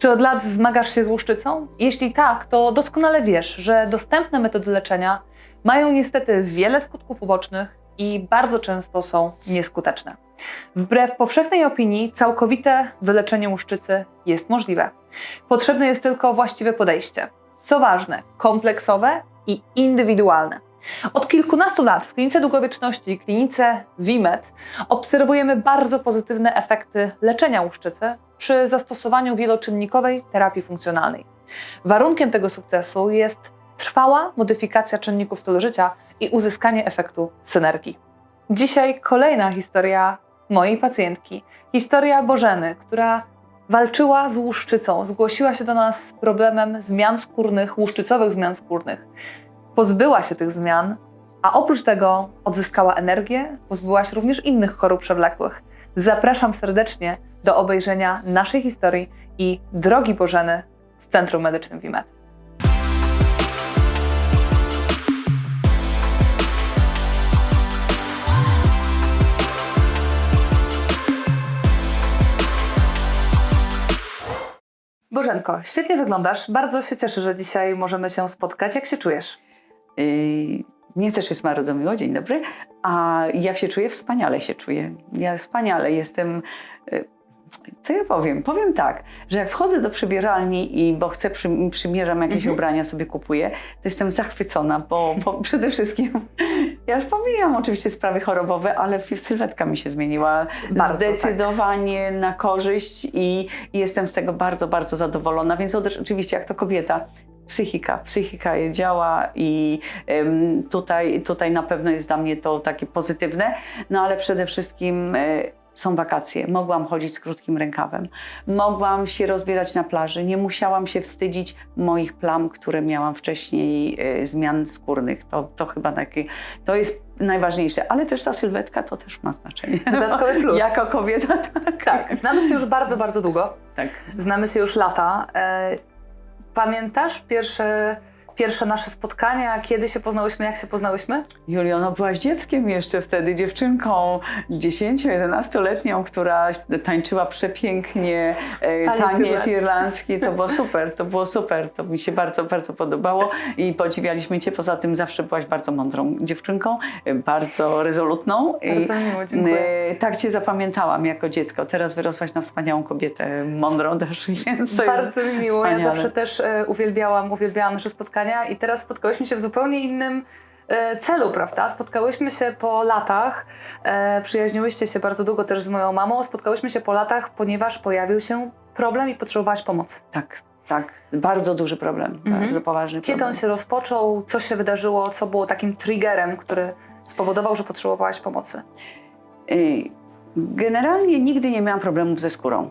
Czy od lat zmagasz się z łuszczycą? Jeśli tak, to doskonale wiesz, że dostępne metody leczenia mają niestety wiele skutków ubocznych i bardzo często są nieskuteczne. Wbrew powszechnej opinii, całkowite wyleczenie łuszczycy jest możliwe. Potrzebne jest tylko właściwe podejście. Co ważne, kompleksowe i indywidualne. Od kilkunastu lat w klinice długowieczności i klinice VIMED obserwujemy bardzo pozytywne efekty leczenia łuszczycy przy zastosowaniu wieloczynnikowej terapii funkcjonalnej. Warunkiem tego sukcesu jest trwała modyfikacja czynników stylu życia i uzyskanie efektu synergii. Dzisiaj kolejna historia mojej pacjentki. Historia Bożeny, która walczyła z łuszczycą, zgłosiła się do nas z problemem zmian skórnych, łuszczycowych zmian skórnych. Pozbyła się tych zmian, a oprócz tego odzyskała energię, pozbyła się również innych chorób przewlekłych. Zapraszam serdecznie do obejrzenia naszej historii i drogi Bożeny z Centrum Medycznym VIMED. Bożenko, świetnie wyglądasz. Bardzo się cieszę, że dzisiaj możemy się spotkać. Jak się czujesz? Mnie też jest bardzo miło, dzień dobry. A jak się czuję? Wspaniale się czuję. Ja wspaniale jestem. Co ja powiem? Powiem tak, że jak wchodzę do przebieralni bo chcę, przymierzam jakieś ubrania, sobie kupuję, to jestem zachwycona, bo przede wszystkim, ja już pomijam oczywiście sprawy chorobowe, ale sylwetka mi się zmieniła Bardzo, zdecydowanie na korzyść i jestem z tego bardzo, bardzo zadowolona, więc oczywiście jak to kobieta, psychika działa i tutaj na pewno jest dla mnie to takie pozytywne, no ale przede wszystkim są wakacje, mogłam chodzić z krótkim rękawem, mogłam się rozbierać na plaży, nie musiałam się wstydzić moich plam, które miałam wcześniej, zmian skórnych. To chyba to jest najważniejsze, ale też ta sylwetka to też ma znaczenie. Dodatkowy plus. Jako kobieta, tak. Tak, znamy się już bardzo, bardzo długo. Tak. Znamy się już lata. Pamiętasz pierwsze nasze spotkania, kiedy się poznałyśmy, jak się poznałyśmy? Julio, byłaś dzieckiem jeszcze wtedy, dziewczynką 10-11-letnią, która tańczyła przepięknie taniec irlandzki. To było super, to mi się bardzo, bardzo podobało i podziwialiśmy Cię. Poza tym zawsze byłaś bardzo mądrą dziewczynką, bardzo rezolutną. Bardzo miło, dziękuję. Tak Cię zapamiętałam jako dziecko. Teraz wyrosłaś na wspaniałą kobietę, mądrą też, więc to bardzo mi miło. wspaniale. Ja zawsze też uwielbiałam nasze spotkania i teraz spotkałyśmy się w zupełnie innym celu, prawda? Spotkałyśmy się po latach, przyjaźniłyście się bardzo długo też z moją mamą, spotkałyśmy się po latach, ponieważ pojawił się problem i potrzebowałaś pomocy. Tak. Bardzo duży problem, bardzo poważny problem. Kiedy on się rozpoczął, co się wydarzyło, co było takim triggerem, który spowodował, że potrzebowałaś pomocy? Generalnie nigdy nie miałam problemów ze skórą.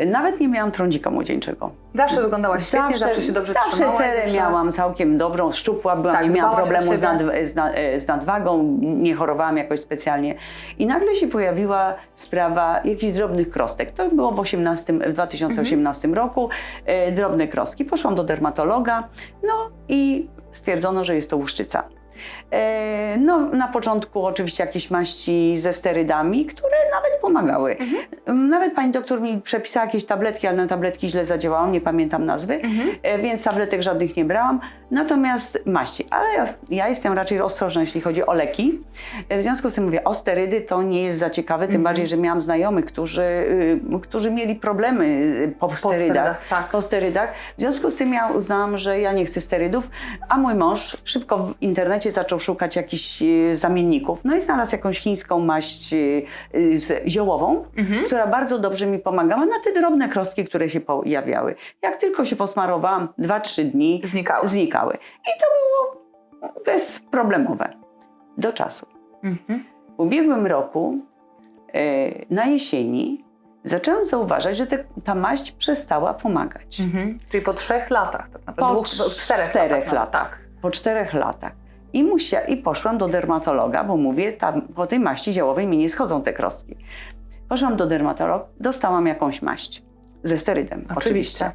Nawet nie miałam trądzika młodzieńczego. Zawsze wyglądałaś świetnie, zawsze się dobrze trzymałaś. Zawsze cerę miałam całkiem dobrą, szczupła byłam, nie miałam problemu z nadwagą, nie chorowałam jakoś specjalnie. I nagle się pojawiła sprawa jakichś drobnych krostek. To było w 2018 roku. Drobne krostki. Poszłam do dermatologa, no i stwierdzono, że jest to łuszczyca. Na początku oczywiście jakieś maści ze sterydami, które nawet pomagały. Nawet pani doktor mi przepisała jakieś tabletki, ale na tabletki źle zadziałałam, nie pamiętam nazwy, więc tabletek żadnych nie brałam. Natomiast maści, ale ja jestem raczej ostrożna, jeśli chodzi o leki. W związku z tym mówię, o sterydy to nie jest za ciekawe, tym bardziej, że miałam znajomych, którzy mieli problemy po sterydach. W związku z tym ja uznałam, że ja nie chcę sterydów, a mój mąż szybko w internecie zaczął szukać jakichś zamienników. No i znalazł jakąś chińską maść ziołową, która bardzo dobrze mi pomagała na te drobne krostki, które się pojawiały. Jak tylko się posmarowałam, 2-3 dni znikały. I to było bezproblemowe. Do czasu. W ubiegłym roku, na jesieni, zaczęłam zauważać, że ta maść przestała pomagać. Czyli po 3 latach, tak naprawdę. Po 4 latach. Po 4 latach. I poszłam do dermatologa, bo mówię, po tej maści ziołowej mi nie schodzą te krostki. Poszłam do dermatologa, dostałam jakąś maść ze sterydem. Oczywiście.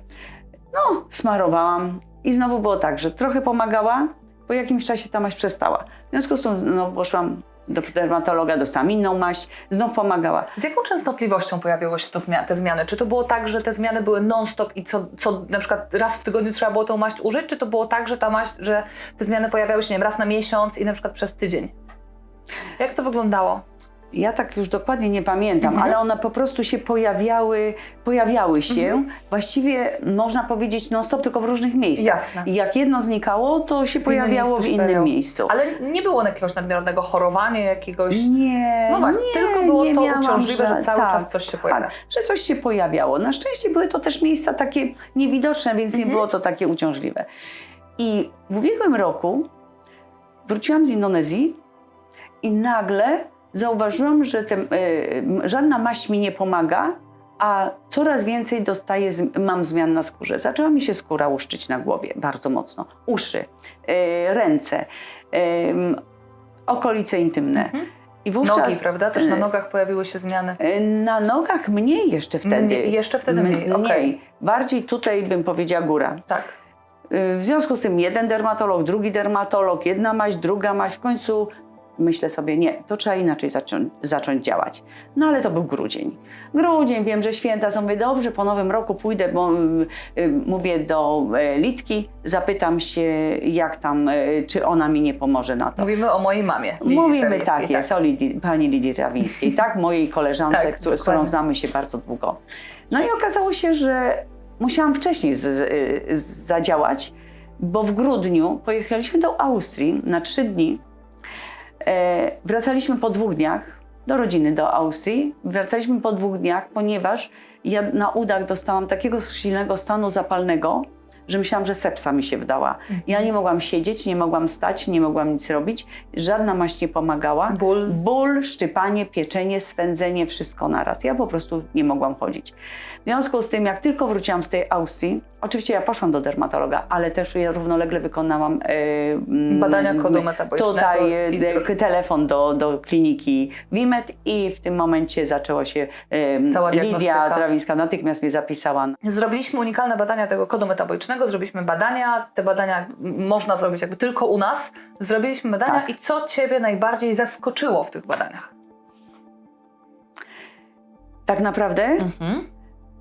No, smarowałam i znowu było tak, że trochę pomagała, po jakimś czasie ta maść przestała. W związku z tym poszłam do dermatologa, dostałam inną maść, znów pomagała. Z jaką częstotliwością pojawiły się te zmiany? Czy to było tak, że te zmiany były non-stop i co na przykład raz w tygodniu trzeba było tę maść użyć? Czy to było tak, że te zmiany pojawiały się, nie wiem, raz na miesiąc i na przykład przez tydzień? Jak to wyglądało? Ja tak już dokładnie nie pamiętam, ale one po prostu się pojawiały się, właściwie można powiedzieć non-stop, tylko w różnych miejscach. Jasne. I jak jedno znikało, to się pojawiało w innym miejscu. Ale nie było jakiegoś nadmiernego chorowania, jakiegoś... Nie, No właśnie, tylko było nie to miałam uciążliwe, że cały tak, czas coś się pojawia. Tak, że coś się pojawiało. Na szczęście były to też miejsca takie niewidoczne, więc nie było to takie uciążliwe. I w ubiegłym roku wróciłam z Indonezji i nagle zauważyłam, że żadna maść mi nie pomaga, a coraz więcej mam zmian na skórze. Zaczęła mi się skóra łuszczyć na głowie bardzo mocno. Uszy, ręce, okolice intymne. I wówczas, nogi, prawda? Też na nogach pojawiły się zmiany. Na nogach mniej jeszcze wtedy. Jeszcze wtedy mniej, okej. Bardziej tutaj bym powiedziała góra. Tak. W związku z tym jeden dermatolog, drugi dermatolog, jedna maść, druga maść. W końcu myślę sobie, nie, to trzeba inaczej zacząć działać. No ale to był grudzień. Grudzień, wiem, że święta są, mówię, dobrze, po nowym roku pójdę, bo mówię do Litki, zapytam się, jak tam, czy ona mi nie pomoże na to. Mówimy o mojej mamie. Mówimy, tak jest, o pani Lidii Trawińskiej, tak, mojej koleżance, Tak, z którą znamy się bardzo długo. No i okazało się, że musiałam wcześniej zadziałać, bo w grudniu pojechaliśmy do Austrii na 3 dni. Wracaliśmy po 2 dniach do rodziny, do Austrii. Wracaliśmy po 2 dniach, ponieważ ja na udach dostałam takiego silnego stanu zapalnego, że myślałam, że sepsa mi się wdała. Ja nie mogłam siedzieć, nie mogłam stać, nie mogłam nic robić. Żadna maść nie pomagała. Ból, szczypanie, pieczenie, swędzenie, wszystko naraz. Ja po prostu nie mogłam chodzić. W związku z tym, jak tylko wróciłam z tej Austrii, oczywiście ja poszłam do dermatologa, ale też ja równolegle wykonałam badania kodu metabolicznego. Tutaj telefon do kliniki WIMED i w tym momencie zaczęło się Lidia Trawińska natychmiast mnie zapisała. Zrobiliśmy unikalne badania tego kodu metabolicznego, zrobiliśmy badania, te badania można zrobić jakby tylko u nas. Zrobiliśmy badania i co Ciebie najbardziej zaskoczyło w tych badaniach? Tak naprawdę,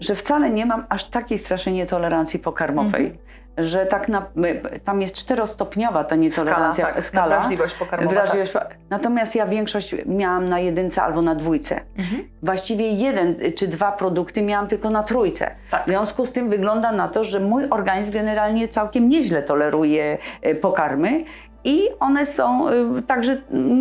że wcale nie mam aż takiej strasznej nietolerancji pokarmowej. Że tam jest 4-stopniowa ta nietolerancja, skala. Wrażliwość pokarmowa. Natomiast ja większość miałam na 1 albo na 2. Właściwie 1 czy 2 produkty miałam tylko na 3. W związku z tym wygląda na to, że mój organizm generalnie całkiem nieźle toleruje pokarmy. I one są, także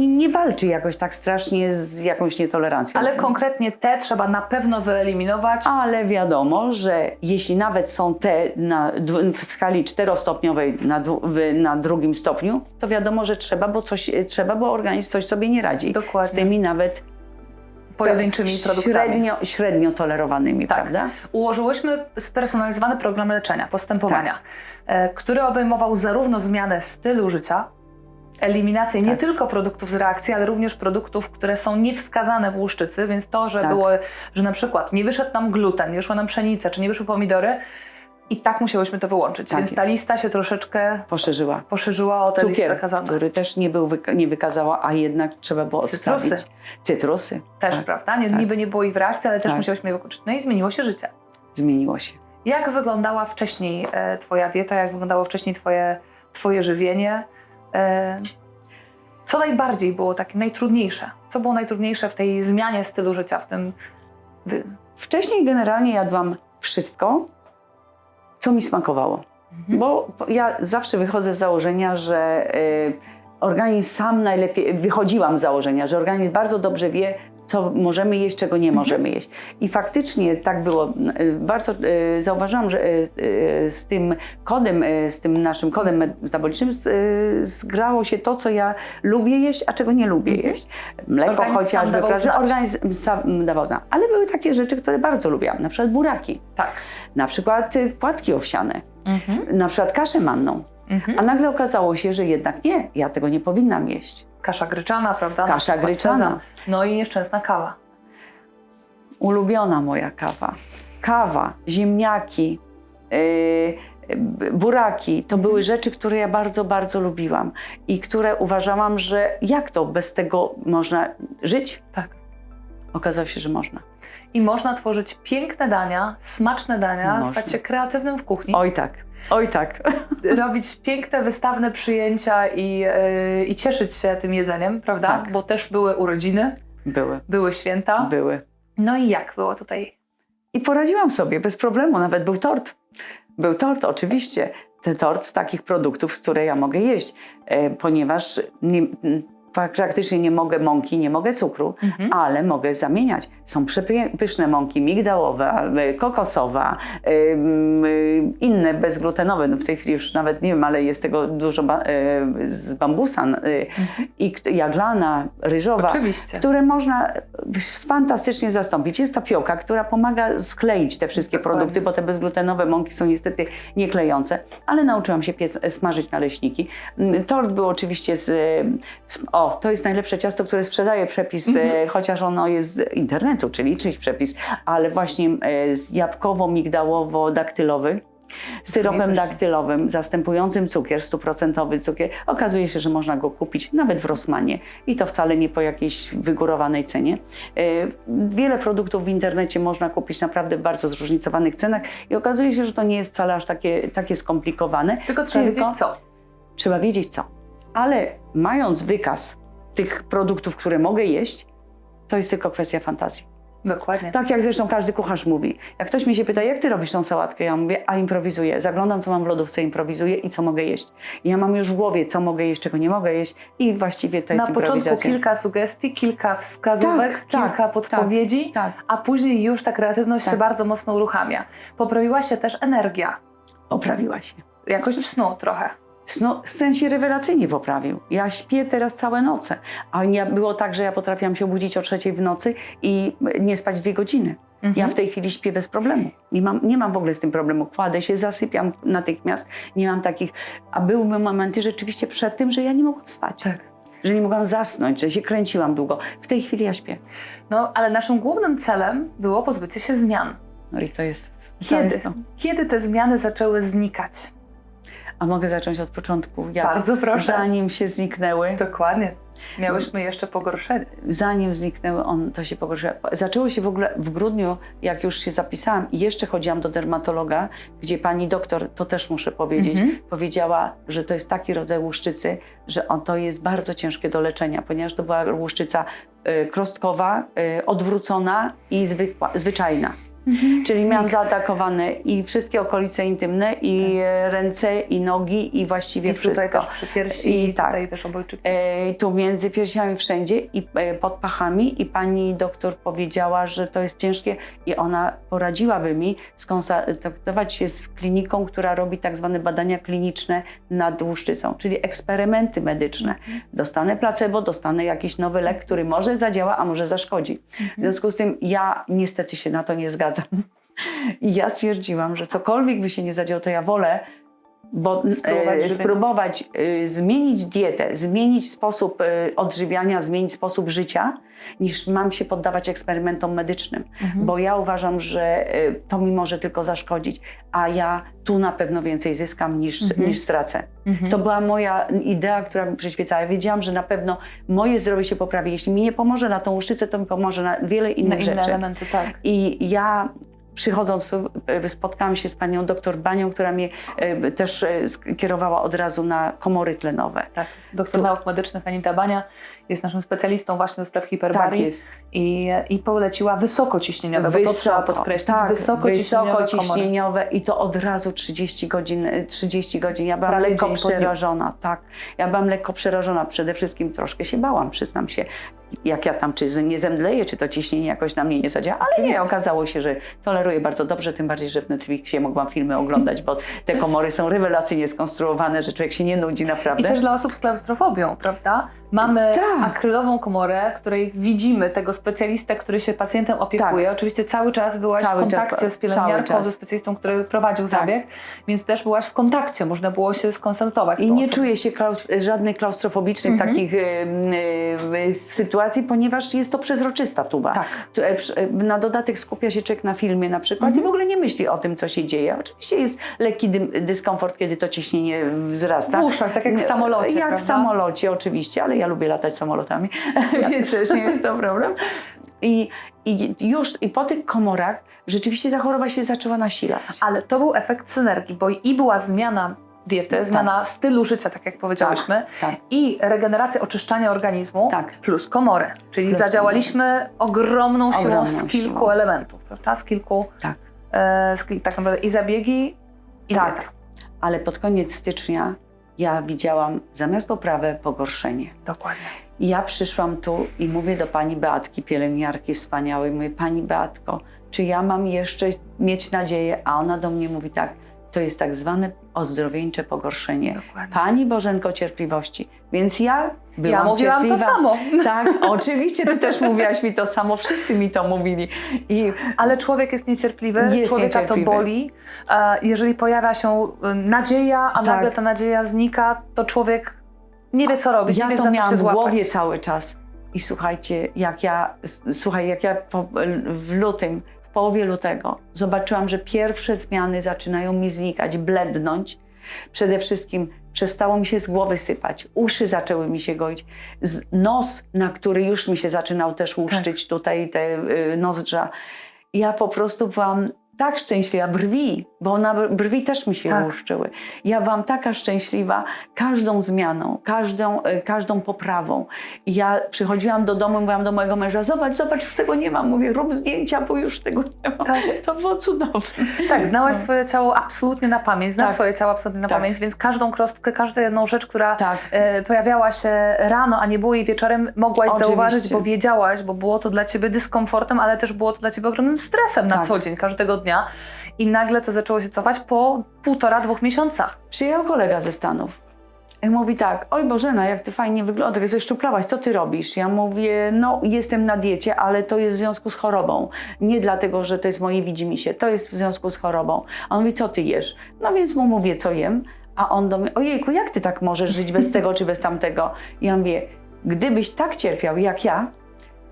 nie walczy jakoś tak strasznie z jakąś nietolerancją. Ale konkretnie te trzeba na pewno wyeliminować. Ale wiadomo, że jeśli nawet są te w skali 4-stopniowej na 2. stopniu, to wiadomo, że trzeba, bo organizm coś sobie nie radzi. Dokładnie. Z tymi nawet pojedynczymi produktami. Średnio tolerowanymi, prawda? Ułożyłyśmy spersonalizowany program leczenia, postępowania, który obejmował zarówno zmianę stylu życia, eliminację nie tylko produktów z reakcji, ale również produktów, które są niewskazane w łuszczycy, więc to, że że na przykład nie wyszedł nam gluten, nie wyszła nam pszenica, czy nie wyszły pomidory, i tak musiałyśmy to wyłączyć. Więc ta lista się troszeczkę poszerzyła o tę listę zakazaną. Który też nie wykazała, a jednak trzeba było odstawić. Cytrusy. Też, prawda? Niby nie było ich w reakcji, ale też musiałyśmy je wykluczyć. No i zmieniło się życie. Zmieniło się. Jak wyglądała wcześniej Twoja dieta, jak wyglądało wcześniej Twoje żywienie? Co najbardziej było takie najtrudniejsze? Co było najtrudniejsze w tej zmianie stylu życia? Wcześniej generalnie jadłam wszystko, co mi smakowało. Bo ja zawsze wychodzę z założenia, że organizm sam wychodziłam z założenia, że organizm bardzo dobrze wie, co możemy jeść, czego nie możemy jeść. I faktycznie tak było. Bardzo zauważyłam, że z tym naszym kodem metabolicznym zgrało się to, co ja lubię jeść, a czego nie lubię jeść. Mleko chociażby, organizm sam dawał znać. Ale były takie rzeczy, które bardzo lubiłam. Na przykład buraki. Na przykład płatki owsiane. Na przykład kaszę manną. A nagle okazało się, że jednak nie, ja tego nie powinnam jeść. Kasza gryczana, prawda? Kasza gryczana. No i nieszczęsna kawa. Ulubiona moja kawa. Kawa, ziemniaki, buraki, to były rzeczy, które ja bardzo, bardzo lubiłam i które uważałam, że jak to bez tego można żyć? Tak. Okazało się, że można. I można tworzyć piękne dania, smaczne dania, Można. stać się kreatywnym w kuchni. Oj tak, oj tak. Robić piękne, wystawne przyjęcia i cieszyć się tym jedzeniem, prawda? Tak. Bo też były urodziny, były święta. Były. No i jak było tutaj? I poradziłam sobie bez problemu, nawet był tort. Był tort, oczywiście. Ten tort z takich produktów, które ja mogę jeść, ponieważ praktycznie nie mogę mąki, nie mogę cukru, ale mogę zamieniać. Są przepyszne mąki migdałowa, kokosowa, inne bezglutenowe. No w tej chwili już nawet nie wiem, ale jest tego dużo z bambusa i jaglana, ryżowa, Oczywiście. które można fantastycznie zastąpić. Jest tapioka, która pomaga skleić te wszystkie produkty, bo te bezglutenowe mąki są niestety nieklejące, ale nauczyłam się smażyć naleśniki. Tort był oczywiście to jest najlepsze ciasto, które sprzedaje przepis, chociaż ono jest z internetu, czyli czyjś przepis, ale właśnie z jabłkowo-migdałowo-daktylowy, syropem daktylowym, zastępującym cukier, 100% cukier. Okazuje się, że można go kupić nawet w Rossmanie i to wcale nie po jakiejś wygórowanej cenie. Wiele produktów w internecie można kupić naprawdę w bardzo zróżnicowanych cenach i okazuje się, że to nie jest wcale aż takie skomplikowane. Tylko trzeba wiedzieć co. Trzeba wiedzieć co. Ale mając wykaz tych produktów, które mogę jeść, to jest tylko kwestia fantazji. Dokładnie. Tak jak zresztą każdy kucharz mówi. Jak ktoś mi się pyta, jak ty robisz tą sałatkę? Ja mówię, a improwizuję. Zaglądam, co mam w lodówce, improwizuję i co mogę jeść. I ja mam już w głowie, co mogę jeść, czego nie mogę jeść i właściwie to jest improwizacja. Na początku kilka sugestii, kilka wskazówek, kilka podpowiedzi, a później już ta kreatywność się bardzo mocno uruchamia. Poprawiła się też energia. Poprawiła się. Jakość snu trochę. W sensie rewelacyjnie poprawił. Ja śpię teraz całe noce. A było tak, że ja potrafiłam się obudzić o 3:00 w nocy i nie spać 2 godziny. Ja w tej chwili śpię bez problemu. Nie mam w ogóle z tym problemu. Kładę się, zasypiam natychmiast. Nie mam takich... A były momenty rzeczywiście przed tym, że ja nie mogłam spać. Tak. Że nie mogłam zasnąć, że się kręciłam długo. W tej chwili ja śpię. No, ale naszym głównym celem było pozbycie się zmian. No i to jest... Kiedy te zmiany zaczęły znikać? A mogę zacząć od początku? Bardzo proszę. Zanim się zniknęły. Dokładnie. Miałyśmy jeszcze pogorszenie. Zanim zniknęły, to się pogorszyło. Zaczęło się w ogóle w grudniu, jak już się zapisałam i jeszcze chodziłam do dermatologa, gdzie pani doktor, to też muszę powiedzieć, powiedziała, że to jest taki rodzaj łuszczycy, że to jest bardzo ciężkie do leczenia, ponieważ to była łuszczyca krostkowa, odwrócona i zwyczajna. Czyli miałam zaatakowane i wszystkie okolice intymne, i ręce, i nogi, i właściwie I wszystko. tutaj też przy piersi, i tutaj też obojczyki. Tu między piersiami wszędzie i pod pachami i pani doktor powiedziała, że to jest ciężkie i ona poradziłaby mi skontaktować się z kliniką, która robi tak zwane badania kliniczne nad łuszczycą, czyli eksperymenty medyczne. Dostanę placebo, dostanę jakiś nowy lek, który może zadziała, a może zaszkodzi. W związku z tym ja niestety się na to nie zgadzam. I ja stwierdziłam, że cokolwiek by się nie zadziało, to ja wolę spróbować zmienić dietę, zmienić sposób odżywiania, zmienić sposób życia, niż mam się poddawać eksperymentom medycznym. Bo ja uważam, że to mi może tylko zaszkodzić, a ja tu na pewno więcej zyskam niż stracę. To była moja idea, która mi przyświecała. Ja wiedziałam, że na pewno moje zdrowie się poprawi. Jeśli mi nie pomoże na tą łuszczycę, to mi pomoże na wiele innych rzeczy. Elementy, tak. I ja przychodząc, spotkałam się z panią doktor Banią, która mnie też kierowała od razu na komory tlenowe. Tak, doktor nauk medycznych Anita Bania jest naszym specjalistą właśnie do spraw hiperbarii. Tak jest. I poleciła wysokociśnieniowe, bo to trzeba podkreślić. Tak, wysokociśnieniowe i to od razu 30 godzin. Ja byłam Prawie lekko dzień po dniu. przerażona. Tak, ja byłam lekko przerażona. Przede wszystkim troszkę się bałam, przyznam się. Jak ja tam, czy nie zemdleję, czy to ciśnienie jakoś na mnie nie zadziała, ale nie, okazało się, że toleruję bardzo dobrze, tym bardziej, że w Netflixie mogłam filmy oglądać, bo te komory są rewelacyjnie skonstruowane, że człowiek się nie nudzi naprawdę. I też dla osób z klaustrofobią, prawda? Mamy Tak. akrylową komorę, w której widzimy tego specjalistę, który się pacjentem opiekuje. Oczywiście cały czas byłaś Cały w kontakcie czas, z pielęgniarką, cały czas. ze specjalistą, który prowadził zabieg, więc też byłaś w kontakcie, można było się skonsultować. z I tą nie osobą. czuję się żadnych klaustrofobicznych takich sytuacji, ponieważ jest to przezroczysta tuba. Tak. Na dodatek skupia się człowiek na filmie na przykład i w ogóle nie myśli o tym, co się dzieje. Oczywiście jest lekki dyskomfort, kiedy to ciśnienie wzrasta. W uszach, tak jak w samolocie, Jak prawda? w samolocie oczywiście, ale ja lubię latać samolotami, więc też nie jest to problem. I po tych komorach rzeczywiście ta choroba się zaczęła nasilać. Ale to był efekt synergii, bo i była zmiana diety, zmiana stylu życia, tak jak powiedziałyśmy, tak. i regeneracja, oczyszczanie organizmu, Tak. plus komory. Czyli Plus zadziałaliśmy ogromną siłą Ogromną z kilku siłą. elementów, prawda? Z kilku, Tak. tak naprawdę i zabiegi, i Tak. dieta. Ale pod koniec stycznia ja widziałam zamiast poprawy pogorszenie. Dokładnie. I ja przyszłam tu i mówię do pani Beatki, pielęgniarki wspaniałej, mówię, pani Beatko, czy ja mam jeszcze mieć nadzieję? A ona do mnie mówi tak, to jest tak zwane ozdrowieńcze pogorszenie. Dokładnie. Pani Bożenko cierpliwości. Więc ja byłam Ja mówiłam cierpliwa. to samo. Tak, oczywiście ty też mówiłaś mi to samo, wszyscy mi to mówili. I Ale człowiek jest niecierpliwy, Jest człowieka niecierpliwy. to boli. Jeżeli pojawia się nadzieja, a Tak. nagle ta nadzieja znika, to człowiek nie wie, co robić, ja nie wie, to za co miałam się w złapać. głowie cały czas. I słuchajcie, jak ja w lutym, w połowie lutego zobaczyłam, że pierwsze zmiany zaczynają mi znikać, blednąć. Przede wszystkim przestało mi się z głowy sypać, uszy zaczęły mi się goić, nos, na który już mi się zaczynał też łuszczyć tutaj te nozdrza. Ja po prostu byłam tak szczęśliwa, brwi, bo brwi też mi się Tak. łuszczyły. Ja byłam taka szczęśliwa każdą zmianą, każdą poprawą. I ja przychodziłam do domu, mówiłam do mojego męża, zobacz, już tego nie mam. Mówię, rób zdjęcia, bo już tego nie ma. Tak. To było cudowne. Tak, znałaś swoje ciało absolutnie na pamięć, znasz Tak. swoje ciało absolutnie na Tak. pamięć, więc każdą krostkę, każdą jedną rzecz, która Tak. pojawiała się rano, a nie było jej wieczorem, mogłaś Oczywiście. zauważyć, bo wiedziałaś, bo było to dla ciebie dyskomfortem, ale też było to dla ciebie ogromnym stresem na Tak. co dzień, każdego dnia. I nagle to zaczęło się cofać po 1,5–2 miesiącach. Przyjechał kolega ze Stanów. I mówi tak, oj Bożena, jak ty fajnie wyglądasz, zeszczuplałaś, co ty robisz? Ja mówię, no jestem na diecie, ale to jest w związku z chorobą. Nie dlatego, że to jest moje widzimisię, to jest w związku z chorobą. A on mówi, co ty jesz? No więc mu mówię, co jem. A on do mnie, ojejku, jak ty tak możesz żyć bez tego czy bez tamtego? I ja mówię, gdybyś tak cierpiał jak ja,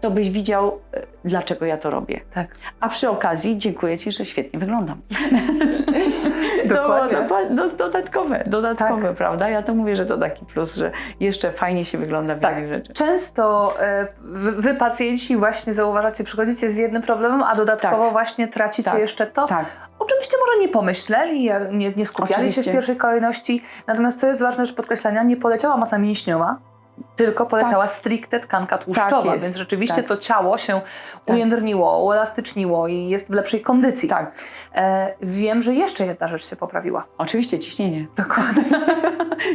to byś widział, dlaczego ja to robię. Tak. A przy okazji dziękuję ci, że świetnie wyglądam. Dokładnie. Dodatkowe, Tak. prawda? Ja to mówię, że to taki plus, że jeszcze fajnie się wygląda w Tak. innych rzeczy. Często wy pacjenci właśnie zauważacie, przychodzicie z jednym problemem, a dodatkowo Tak. właśnie tracicie Tak. jeszcze to, Tak. o czym byście może nie pomyśleli, nie skupiali się Oczywiście. w pierwszej kolejności. Natomiast co jest ważne, że podkreślenia, nie poleciała masa mięśniowa, tylko poleciała stricte tkanka tłuszczowa, jest. więc rzeczywiście Tak. to ciało się Tak. ujędrniło, uelastyczniło i jest w lepszej kondycji. Tak, Wiem, że jeszcze jedna rzecz się poprawiła. oczywiście ciśnienie. Dokładnie.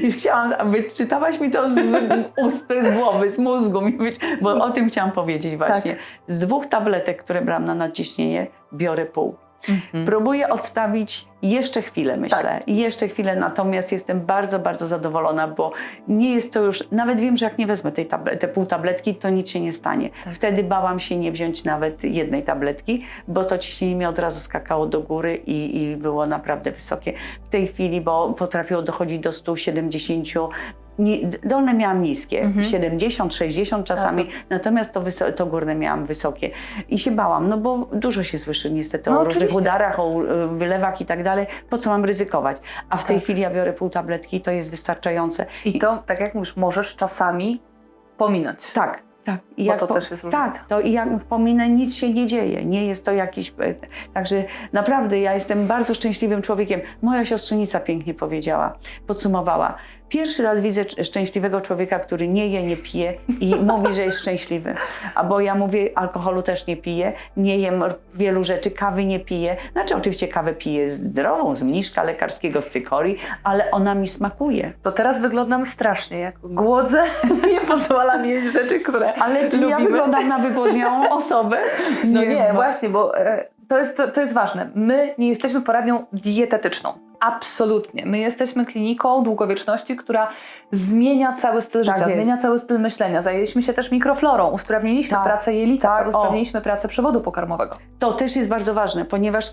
I chciałam, wyczytałaś mi to z ust, z głowy, z mózgu, bo o tym chciałam powiedzieć właśnie. Tak. Z 2 tabletek, które brałam na nadciśnienie, biorę pół. Mhm. Próbuję odstawić jeszcze chwilę, myślę. Tak. I jeszcze chwilę, natomiast jestem bardzo, bardzo zadowolona, bo nie jest to już, nawet wiem, że jak nie wezmę te pół tabletki, to nic się nie stanie. Tak. Wtedy bałam się nie wziąć nawet jednej tabletki, bo to ciśnienie mi od razu skakało do góry i było naprawdę wysokie. W tej chwili, bo potrafiło dochodzić do 170, dolne miałam niskie, 70, 60 czasami, natomiast to górne miałam wysokie. I się bałam, no bo dużo się słyszy niestety No o różnych oczywiście. udarach, o wylewach i tak dalej. Po co mam ryzykować? A w tej Tak. chwili ja biorę pół tabletki i to jest wystarczające. I to, tak jak mówisz, możesz czasami pominąć. Tak, tak. I Bo to też jest różnica. tak, to i jak pominę, nic się nie dzieje. Nie jest to jakiś... Także naprawdę ja jestem bardzo szczęśliwym człowiekiem. Moja siostrzenica pięknie powiedziała, podsumowała. Pierwszy raz widzę szczęśliwego człowieka, który nie je, nie pije i mówi, że jest szczęśliwy. Albo ja mówię, alkoholu też nie piję, nie jem wielu rzeczy, kawy nie piję. Znaczy oczywiście kawę piję zdrową, z mniszka lekarskiego, z cykorii, ale ona mi smakuje. To teraz wyglądam strasznie, jak głodzę, nie pozwala mi jeść rzeczy, które Ale czy ja lubimy. wyglądam na wygłodnioną osobę? No nie, bo- właśnie, bo to jest ważne. My nie jesteśmy poradnią dietetyczną. Absolutnie. My jesteśmy kliniką długowieczności, która zmienia cały styl Tak życia, jest. zmienia cały styl myślenia. Zajęliśmy się też mikroflorą, usprawniliśmy Tak. pracę jelita, Tak, usprawniliśmy pracę przewodu pokarmowego. To też jest bardzo ważne, ponieważ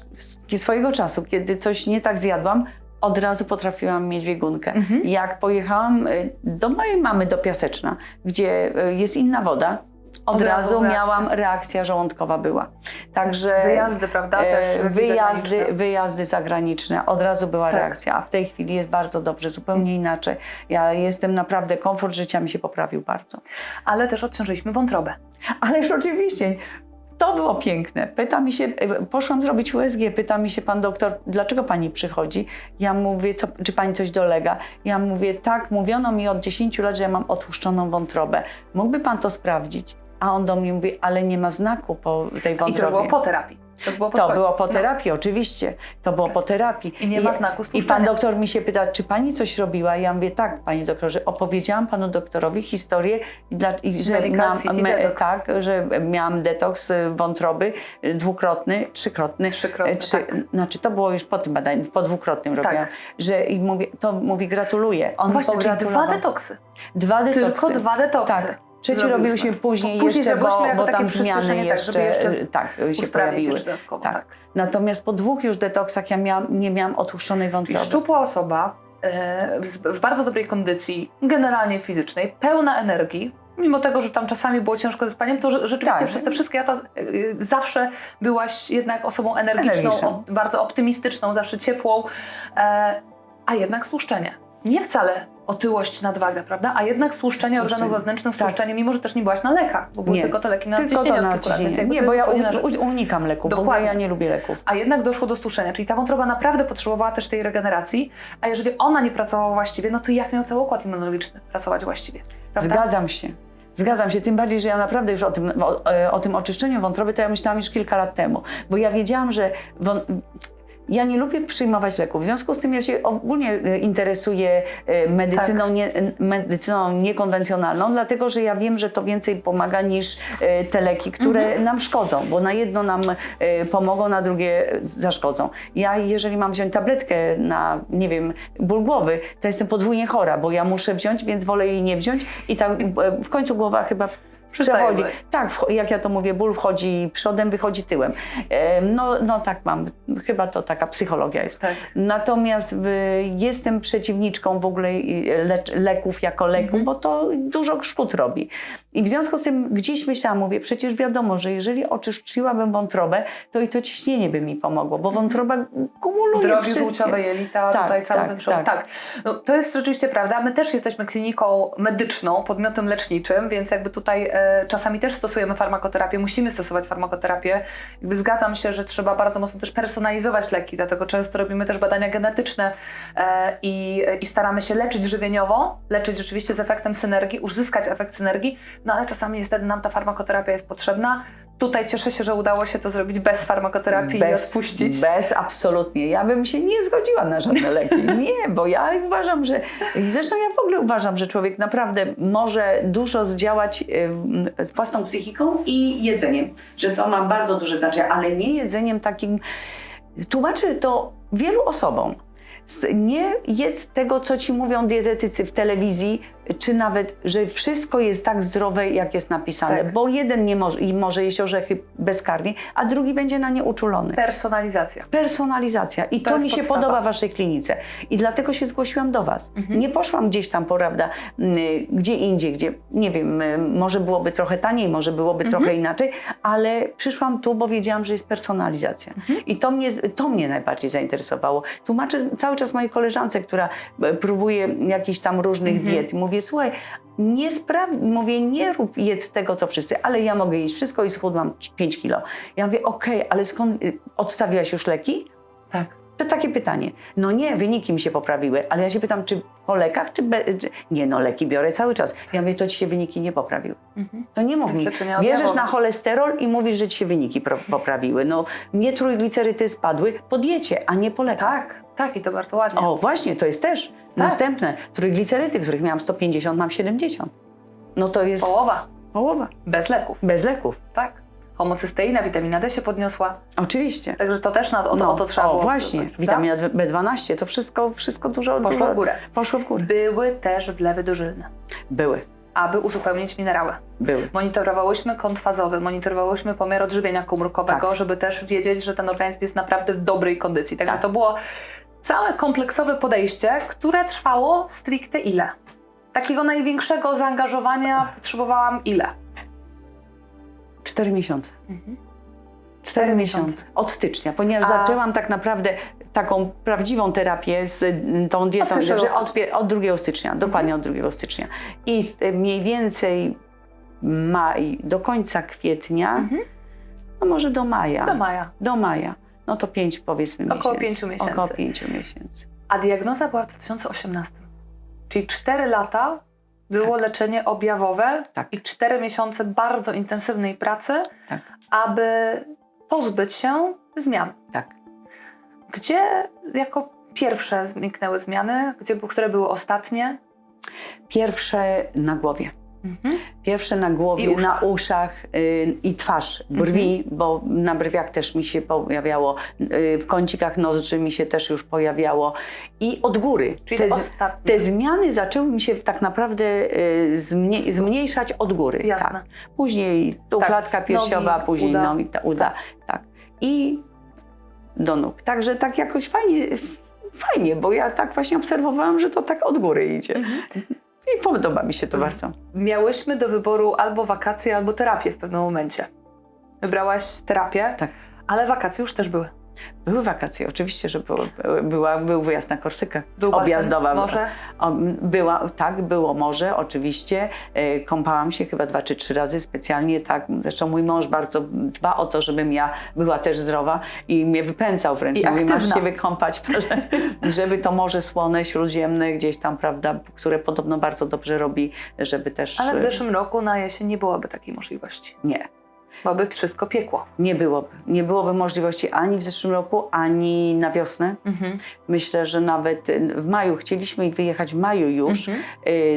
swojego czasu, kiedy coś nie tak zjadłam, od razu potrafiłam mieć biegunkę. Jak pojechałam do mojej mamy do Piaseczna, gdzie jest inna woda, od razu reakcja. miałam reakcja żołądkowa była. Także Wyjazdy, prawda? Też zagraniczne. wyjazdy zagraniczne, od razu była Tak. reakcja, a w tej chwili jest bardzo dobrze, zupełnie inaczej. Ja jestem naprawdę, komfort życia mi się poprawił bardzo. Ale też odciążyliśmy wątrobę. Ależ oczywiście, to było piękne. Pyta mi się, poszłam zrobić USG, pyta mi się pan doktor, dlaczego pani przychodzi? Ja mówię, czy pani coś dolega? Ja mówię, tak, mówiono mi od 10 lat, że ja mam otłuszczoną wątrobę. Mógłby pan to sprawdzić? A on do mnie mówi, ale nie ma znaku po tej wątrobie. I to już było po terapii. To było po terapii, oczywiście. To było po terapii. I nie ma znaku I stłuczenia. pan doktor mi się pyta, czy pani coś robiła? Ja mówię, tak, panie doktorze. Opowiedziałam panu doktorowi historię, że Medical City detoks. tak, że miałam detoks wątroby dwukrotny, trzykrotny. Tak. Znaczy to było już po tym badaniu, po dwukrotnym Tak. robiłam. Że i mówi, gratuluję. On Właśnie, czyli pogratulował. 2 detoksy. 2 detoksy. Tylko 2 detoksy. Tak. Trzeci Zrobiliśmy. robiliśmy później Później jeszcze, zrobiliśmy jako bo takie tam zmiany przyspieszenie, tak, żeby jeszcze jeszcze się usprawnić pojawiły. jeszcze dodatkowo, Tak. tak. Natomiast po 2 już detoksach ja nie miałam otłuszczonej I wątroby. szczupła osoba w bardzo dobrej kondycji, generalnie fizycznej, pełna energii, mimo tego, że tam czasami było ciężko ze spaniem, to rzeczywiście Tak. przez te wszystkie lata zawsze byłaś jednak osobą energiczną, Energiczną. bardzo optymistyczną, zawsze ciepłą, a jednak stłuszczenie. Nie wcale otyłość, nadwagę, prawda? A jednak stłuszczenie organów wewnętrznych, stłuszczenie, mimo że też nie byłaś na lekach, bo były Nie. tylko te leki na Tylko nadciśnienie to na od kilku lat, więc ciśnienie. jakby Nie, to bo jest ja zupełnie inna rzecz. unikam leków. W ogóle Dokładnie. ja nie lubię leków. A jednak doszło do stłuczenia, czyli ta wątroba naprawdę potrzebowała też tej regeneracji, a jeżeli ona nie pracowała właściwie, no to jak miał cały układ immunologiczny pracować właściwie? Prawda? Zgadzam się, tym bardziej, że ja naprawdę już o tym oczyszczeniu wątroby to ja myślałam już kilka lat temu, bo ja wiedziałam, że ja nie lubię przyjmować leków. W związku z tym ja się ogólnie interesuję medycyną niekonwencjonalną, dlatego że ja wiem, że to więcej pomaga niż te leki, które nam szkodzą, bo na jedno nam pomogą, na drugie zaszkodzą. Ja jeżeli mam wziąć tabletkę na, nie wiem, ból głowy, to jestem podwójnie chora, bo ja muszę wziąć, więc wolę jej nie wziąć i tak w końcu głowa chyba przechodzi. Tak, jak ja to mówię, ból wchodzi przodem, wychodzi tyłem. No tak mam. Chyba to taka psychologia jest. Tak. Natomiast jestem przeciwniczką w ogóle leków jako leku, bo to dużo szkód robi. I w związku z tym gdzieś myślałam, mówię, przecież wiadomo, że jeżeli oczyściłabym wątrobę, to i to ciśnienie by mi pomogło, bo wątroba kumuluje Drogi wszystkie. żółciowe jelita, Tak, tutaj cały tak, ten przód. tak. Tak. No, to jest rzeczywiście prawda. My też jesteśmy kliniką medyczną, podmiotem leczniczym, więc jakby tutaj czasami też stosujemy farmakoterapię, musimy stosować farmakoterapię. Jakby zgadzam się, że trzeba bardzo mocno też personalizować leki, dlatego często robimy też badania genetyczne i staramy się leczyć żywieniowo, leczyć rzeczywiście z efektem synergii, uzyskać efekt synergii, no ale czasami niestety nam ta farmakoterapia jest potrzebna. Tutaj cieszę się, że udało się to zrobić bez farmakoterapii i odpuścić. Absolutnie. Ja bym się nie zgodziła na żadne leki. Nie, bo ja uważam, że... I zresztą ja w ogóle uważam, że człowiek naprawdę może dużo zdziałać z własną psychiką i jedzeniem. Że to ma bardzo duże znaczenie, ale nie jedzeniem takim... Tłumaczę to wielu osobom. Nie jedz tego, co ci mówią dietetycy w telewizji, czy nawet, że wszystko jest tak zdrowe, jak jest napisane. Tak. Bo jeden nie może jeść orzechy bezkarnie, a drugi będzie na nie uczulony. Personalizacja. Personalizacja. I to mi się podstawa. podoba w waszej klinice. I dlatego się zgłosiłam do was. Nie poszłam gdzieś tam, prawda, gdzie indziej, gdzie, nie wiem, może byłoby trochę taniej, może byłoby trochę inaczej, ale przyszłam tu, bo wiedziałam, że jest personalizacja. I to mnie najbardziej zainteresowało. Tłumaczę cały czas mojej koleżance, która próbuje jakichś tam różnych diet. Mówię, słuchaj, mówię, nie jedz tego, co wszyscy, ale ja mogę jeść wszystko i schudłam 5 kilo. Ja mówię, okej, ale skąd odstawiłaś już leki? Tak. To takie pytanie. No nie, wyniki mi się poprawiły, ale ja się pytam, czy po lekach, czy nie, no leki biorę cały czas. Ja mówię, to ci się wyniki nie poprawiły. To nie mów mi, Niestety nie bierzesz objawowe. na cholesterol i mówisz, że ci się wyniki poprawiły. No mnie trójglicerydy spadły po diecie, a nie po lekach. Tak, i to bardzo ładnie. O, właśnie, to jest też następne. Trójglicerydy, których miałam 150, mam 70. No to jest... Połowa. Połowa. Bez leków. Bez leków. Tak. Homocysteina, witamina D się podniosła. Oczywiście. Także to też o to trzeba było. Właśnie, prawda? witamina B12, to wszystko dużo Poszło w górę. Poszło w górę. Były też wlewy dożylne, Były. aby uzupełnić minerały. Były. Monitorowałyśmy kąt fazowy, monitorowałyśmy pomiar odżywienia komórkowego, Tak. żeby też wiedzieć, że ten organizm jest naprawdę w dobrej kondycji. Także Tak. to było całe kompleksowe podejście, które trwało stricte ile? Takiego największego zaangażowania potrzebowałam ile? 4 miesiące. Mhm. 4 miesiące. Od stycznia, ponieważ zaczęłam tak naprawdę taką prawdziwą terapię z tą dietą od 2 stycznia, dokładnie od 2 stycznia. I mniej więcej maj, do końca kwietnia, no może do maja. Do maja. No to 5 powiedzmy miesięcy. Około 5 miesięcy. Około 5 miesięcy. A diagnoza była w 2018. Czyli 4 lata było leczenie objawowe i 4 miesiące bardzo intensywnej pracy, aby pozbyć się zmian. Tak. Gdzie jako pierwsze zniknęły zmiany, które były ostatnie? Pierwsze na głowie. Pierwsze na głowie, na uszach i twarz, brwi, bo na brwiach też mi się pojawiało, w kącikach nozdrzy mi się też już pojawiało i od góry. Czyli te zmiany zaczęły mi się tak naprawdę zmniejszać od góry. Jasne. Tak. Później klatka piersiowa, nogi, później uda. nogi, uda. Tak. I do nóg. Także tak jakoś fajnie, bo ja tak właśnie obserwowałam, że to tak od góry idzie. I podoba mi się to bardzo. Miałyśmy do wyboru albo wakacje, albo terapię w pewnym momencie. Wybrałaś terapię, ale wakacje już też były. Były wakacje, oczywiście, że był wyjazd na Korsykę. Był objazdowa. Morze? Było morze, oczywiście. Kąpałam się chyba 2 czy 3 razy specjalnie, tak. Zresztą mój mąż bardzo dba o to, żebym ja była też zdrowa i mnie wypędzał wręcz. I mówi, masz się wykąpać, żeby to Morze Słone, Śródziemne gdzieś tam, prawda, które podobno bardzo dobrze robi, żeby też... Ale w zeszłym roku na jesień nie byłoby takiej możliwości. Nie. Byłoby wszystko piekło. Nie byłoby możliwości ani w zeszłym roku, ani na wiosnę. Myślę, że nawet w maju, chcieliśmy wyjechać w maju już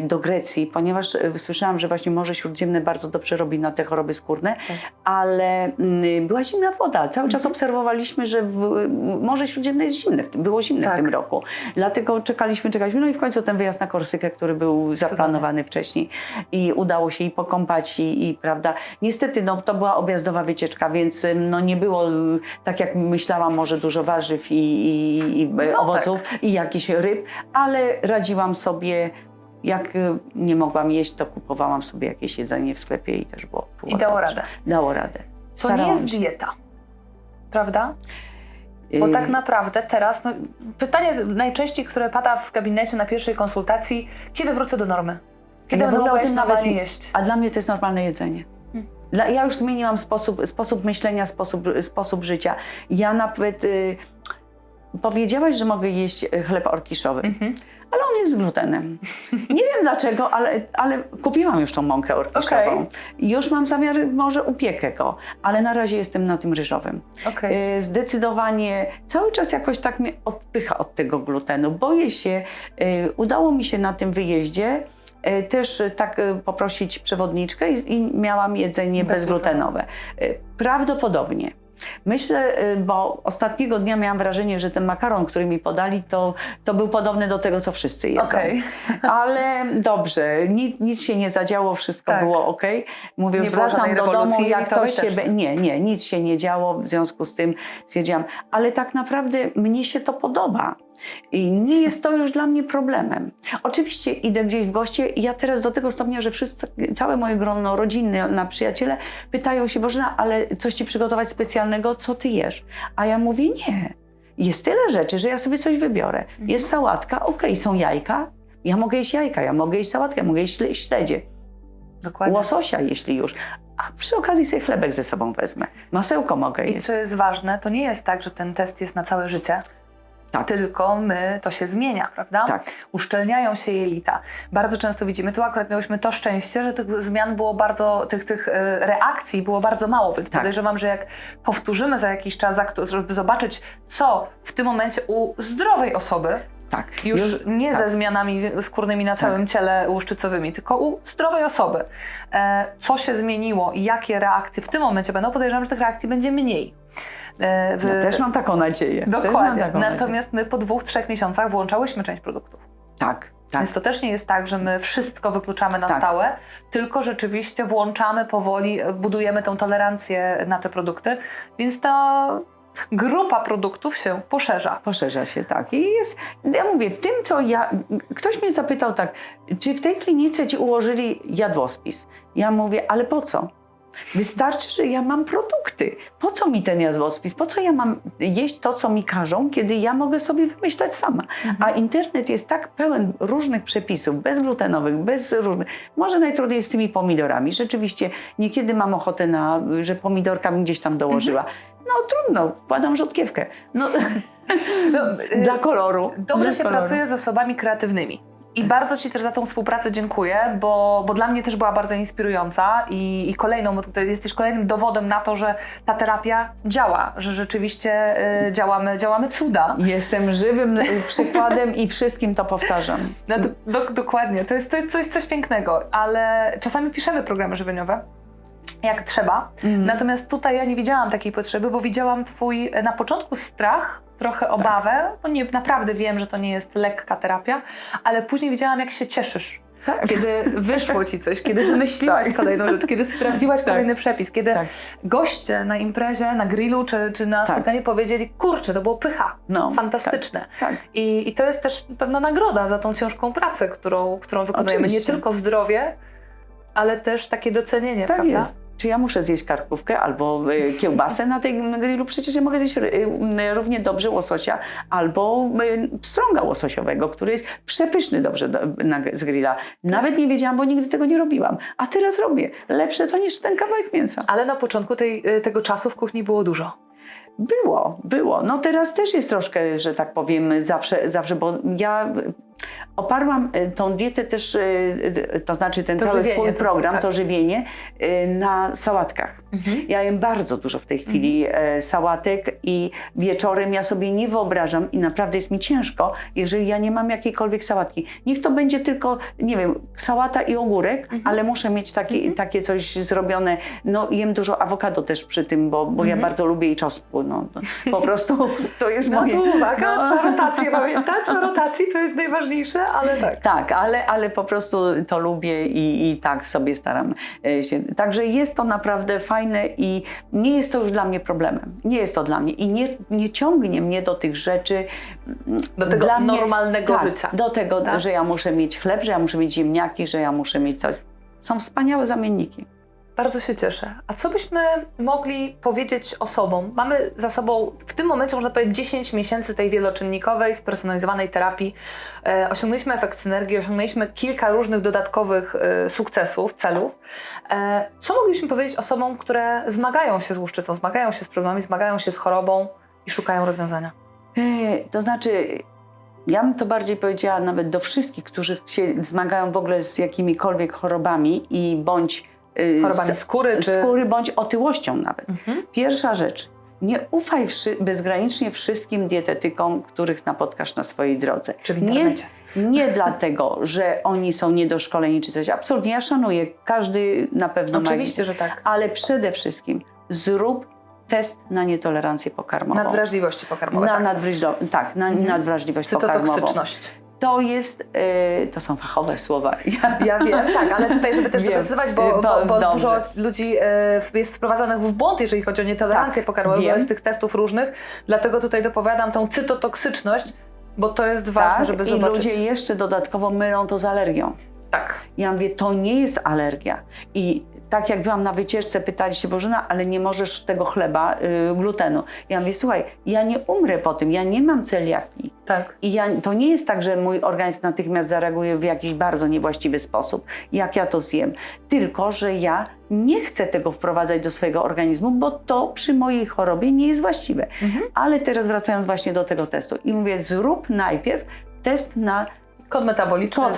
do Grecji, ponieważ słyszałam, że właśnie Morze Śródziemne bardzo dobrze robi na te choroby skórne, ale była zimna woda. Cały czas obserwowaliśmy, że Morze Śródziemne jest zimne, było zimne w tym roku. Dlatego czekaliśmy. No i w końcu ten wyjazd na Korsykę, który był zaplanowany wcześniej i udało się i pokąpać i prawda. Niestety to była objazdowa wycieczka, więc nie było tak jak myślałam, może dużo warzyw i owoców i jakichś ryb, ale radziłam sobie. Jak nie mogłam jeść, to kupowałam sobie jakieś jedzenie w sklepie i też było I dało radę. Dało radę. To nie jest dieta, prawda? Bo tak naprawdę teraz, pytanie najczęściej, które pada w gabinecie na pierwszej konsultacji, kiedy wrócę do normy? Kiedy będę mogła jeść normalnie jeść? A dla mnie to jest normalne jedzenie. Ja już zmieniłam sposób myślenia, sposób życia. Ja nawet powiedziałaś, że mogę jeść chleb orkiszowy, ale on jest z glutenem. Nie wiem dlaczego, ale kupiłam już tą mąkę orkiszową. Już mam zamiar, może upiekę go, ale na razie jestem na tym ryżowym. Zdecydowanie cały czas jakoś tak mnie odpycha od tego glutenu. Boję się, udało mi się na tym wyjeździe też tak poprosić przewodniczkę i miałam jedzenie bezglutenowe. Prawdopodobnie. Myślę, bo ostatniego dnia miałam wrażenie, że ten makaron, który mi podali, to był podobny do tego, co wszyscy jedzą. Ale dobrze, nic się nie zadziało, wszystko było okej. Mówię, już wracam do domu, jak coś się... Nie, nic się nie działo, w związku z tym stwierdziłam, ale tak naprawdę mnie się to podoba. I nie jest to już dla mnie problemem. Oczywiście idę gdzieś w goście i ja teraz do tego stopnia, że całe moje grono rodzinne, przyjaciele pytają się, Bożena, ale coś ci przygotować specjalnego, co ty jesz? A ja mówię, nie. Jest tyle rzeczy, że ja sobie coś wybiorę. Jest sałatka, są jajka, ja mogę jeść jajka, ja mogę jeść sałatkę, mogę jeść śledzie. Łososia, jeśli już. A przy okazji sobie chlebek ze sobą wezmę. Masełko mogę jeść. I co jest ważne, to nie jest tak, że ten test jest na całe życie. Tylko to się zmienia, prawda? Uszczelniają się jelita. Bardzo często widzimy, tu akurat miałyśmy to szczęście, że tych zmian było bardzo, tych reakcji było bardzo mało, więc podejrzewam, że jak powtórzymy za jakiś czas, żeby zobaczyć, co w tym momencie u zdrowej osoby Tak. Już nie ze zmianami skórnymi na całym ciele łuszczycowymi, tylko u zdrowej osoby. Co się zmieniło i jakie reakcje w tym momencie będą? Podejrzewam, że tych reakcji będzie mniej. Ja też mam taką nadzieję. Dokładnie. Natomiast my po 2-3 miesiącach włączałyśmy część produktów. Tak. Więc to też nie jest tak, że my wszystko wykluczamy na stałe, tylko rzeczywiście włączamy powoli, budujemy tą tolerancję na te produkty, więc ta grupa produktów się poszerza. Poszerza się, tak. I jest, ja mówię, w tym co ktoś mnie zapytał tak, czy w tej klinice ci ułożyli jadłospis? Ja mówię, ale po co? Wystarczy, że ja mam produkty. Po co mi ten jadłospis? Po co ja mam jeść to, co mi każą, kiedy ja mogę sobie wymyślać sama? A internet jest tak pełen różnych przepisów, bezglutenowych, bez różnych. Może najtrudniej jest z tymi pomidorami. Rzeczywiście niekiedy mam ochotę że pomidorka bym gdzieś tam dołożyła. No trudno, wkładam rzodkiewkę. Dla koloru. Dobrze się pracuje z osobami kreatywnymi. I bardzo Ci też za tą współpracę dziękuję, bo dla mnie też była bardzo inspirująca i kolejną, bo tutaj jesteś kolejnym dowodem na to, że ta terapia działa, że rzeczywiście działamy cuda. Jestem żywym przykładem i wszystkim to powtarzam. No, dokładnie, to jest coś pięknego, ale czasami piszemy programy żywieniowe, jak trzeba. Natomiast tutaj ja nie widziałam takiej potrzeby, bo widziałam Twój na początku strach, trochę obawę, bo naprawdę wiem, że to nie jest lekka terapia, ale później widziałam, jak się cieszysz. Kiedy wyszło Ci coś, kiedy wymyśliłaś kolejną rzecz, kiedy sprawdziłaś kolejny przepis, kiedy goście na imprezie, na grillu czy na spotkaniu powiedzieli, kurczę, to było pycha, fantastyczne. I to jest też pewna nagroda za tą ciężką pracę, którą wykonujemy. Oczywiście. Nie tylko zdrowie, ale też takie docenienie, prawda? Jest. Czy ja muszę zjeść karkówkę albo kiełbasę na tej grillu? Przecież ja mogę zjeść równie dobrze łososia albo pstrąga łososiowego, który jest przepyszny dobrze z grilla. Nawet nie wiedziałam, bo nigdy tego nie robiłam. A teraz robię. Lepsze to niż ten kawałek mięsa. Ale na początku tego czasu w kuchni było dużo. Było. No teraz też jest troszkę, że tak powiem, zawsze, bo ja oparłam tą dietę też, to znaczy ten cały swój program, to żywienie, na sałatkach. Ja jem bardzo dużo w tej chwili sałatek i wieczorem ja sobie nie wyobrażam i naprawdę jest mi ciężko, jeżeli ja nie mam jakiejkolwiek sałatki. Niech to będzie tylko, nie wiem, sałata i ogórek, ale muszę mieć takie coś zrobione. No jem dużo awokado też przy tym, bo ja bardzo lubię i czosnku. No, po prostu to jest moje... No tu uwaga, trzeba rotację pamiętać, o rotacji to jest najważniejsze, ale tak. Tak, ale po prostu to lubię i tak sobie staram się. Także jest to naprawdę fajne i nie jest to już dla mnie problemem. Nie jest to dla mnie i nie ciągnie mnie do tych rzeczy. Do tego dla normalnego życia. Do tego, że ja muszę mieć chleb, że ja muszę mieć ziemniaki, że ja muszę mieć coś. Są wspaniałe zamienniki. Bardzo się cieszę. A co byśmy mogli powiedzieć osobom? Mamy za sobą w tym momencie, można powiedzieć, 10 miesięcy tej wieloczynnikowej, spersonalizowanej terapii. Osiągnęliśmy efekt synergii, osiągnęliśmy kilka różnych dodatkowych sukcesów, celów. Co moglibyśmy powiedzieć osobom, które zmagają się z łuszczycą, zmagają się z problemami, zmagają się z chorobą i szukają rozwiązania? To znaczy... Ja bym to bardziej powiedziała nawet do wszystkich, którzy się zmagają w ogóle z jakimikolwiek chorobami i bądź chorobami skóry, bądź otyłością nawet. Pierwsza rzecz, nie ufaj bezgranicznie wszystkim dietetykom, których napotkasz na swojej drodze. Czy w internecie. Nie dlatego, że oni są niedoszkoleni czy coś. Absolutnie, ja szanuję. Każdy na pewno ma. Oczywiście, że tak. Ale przede wszystkim zrób test na nietolerancję pokarmową. Nadwrażliwości pokarmowej. Na nadwrażliwość pokarmową. Cytotoksyczność. To są fachowe słowa. Ja wiem, tak, ale tutaj, żeby też doprecyzować, bo dużo ludzi jest wprowadzonych w błąd, jeżeli chodzi o nietolerancję pokarmową, bo jest tych testów różnych, dlatego tutaj dopowiadam tą cytotoksyczność, bo to jest ważne, żeby zobaczyć. I ludzie jeszcze dodatkowo mylą to z alergią. Tak. Ja mówię, to nie jest alergia. I tak jak byłam na wycieczce, pytali się, Bożena, ale nie możesz tego chleba, glutenu. Ja mówię, słuchaj, ja nie umrę po tym, ja nie mam celiakii. Tak. I to nie jest tak, że mój organizm natychmiast zareaguje w jakiś bardzo niewłaściwy sposób, jak ja to zjem. Tylko, że ja nie chcę tego wprowadzać do swojego organizmu, bo to przy mojej chorobie nie jest właściwe. Ale teraz wracając właśnie do tego testu. I mówię, zrób najpierw test na kod